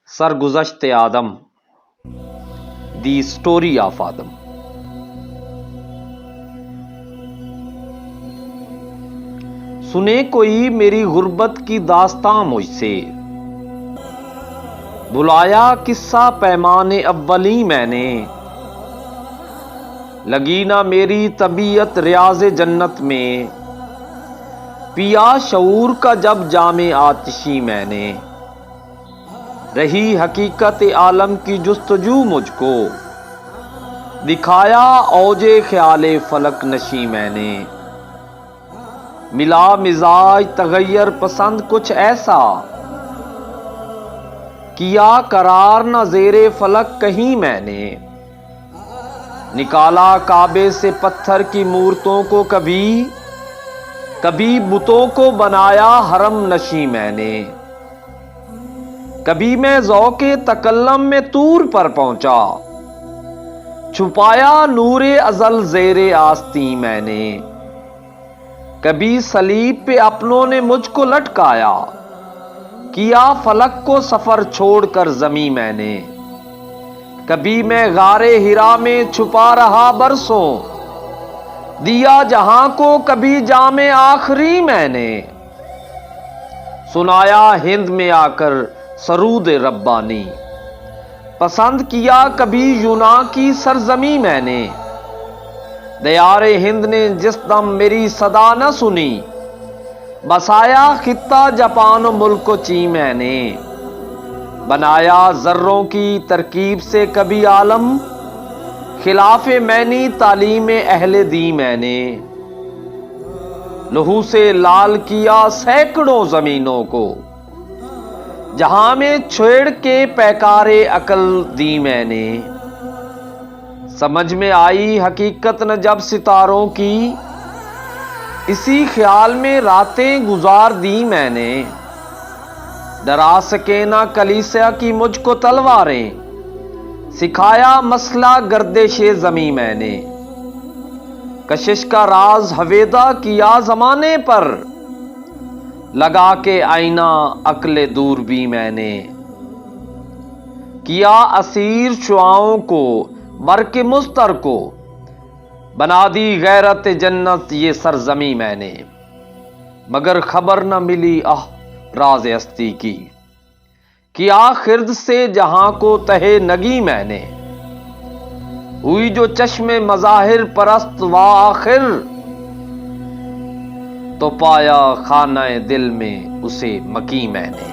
سرگزشت Adam, the story of آدم۔ سنے کوئی میری غربت کی داستان مجھ سے، بلایا قصہ پیمان اولی میں نے، لگی نہ میری طبیعت ریاض جنت میں، پیا شعور کا جب جام آتشی میں نے، رہی حقیقت عالم کی جستجو مجھ کو، دکھایا اوج خیال فلک نشی میں نے، ملا مزاج تغیر پسند کچھ ایسا، کیا قرار نہ زیر فلک کہیں میں نے، نکالا کعبے سے پتھر کی مورتوں کو، کبھی بتوں کو بنایا حرم نشی میں نے، کبھی میں ذوق تکلم میں طور پر پہنچا، چھپایا نور ازل زیر آستین میں نے، کبھی صلیب پہ اپنوں نے مجھ کو لٹکایا، کیا فلک کو سفر چھوڑ کر زمیں میں نے، کبھی میں غار ہرا میں چھپا رہا برسوں، دیا جہاں کو کبھی جام آخری میں نے، سنایا ہند میں آ کر سرود ربانی، پسند کیا کبھی یونان کی سرزمیں میں نے، دیار ہند نے جس دم میری صدا نہ سنی، بسایا خطہ جاپان و ملک و چین میں نے، بنایا ذروں کی ترکیب سے کبھی عالم، خلاف معنی تعلیم اہل دین میں نے، لہو سے لال کیا سینکڑوں زمینوں کو، جہاں میں چھیڑ کے پیکار عقل دی میں نے، سمجھ میں آئی حقیقت نہ جب ستاروں کی، اسی خیال میں راتیں گزار دی میں نے، ڈرا سکے نہ کلیسیا کی مجھ کو تلواریں، سکھایا مسئلہ گردش زمیں میں نے، کشش کا راز ہویدا کیا زمانے پر، لگا کے آئینہ عقل دور بھی میں نے، کیا اسیر شعاؤں کو برق مضطر کو، بنا دی غیرت جنت یہ سرزمیں میں نے، مگر خبر نہ ملی راز ہستی کی، کیا خرد سے جہاں کو تہے نگی میں نے، ہوئی جو چشم مظاہر پرست وآخر، تو پایا خانہ دل میں اسے مکی میں نے۔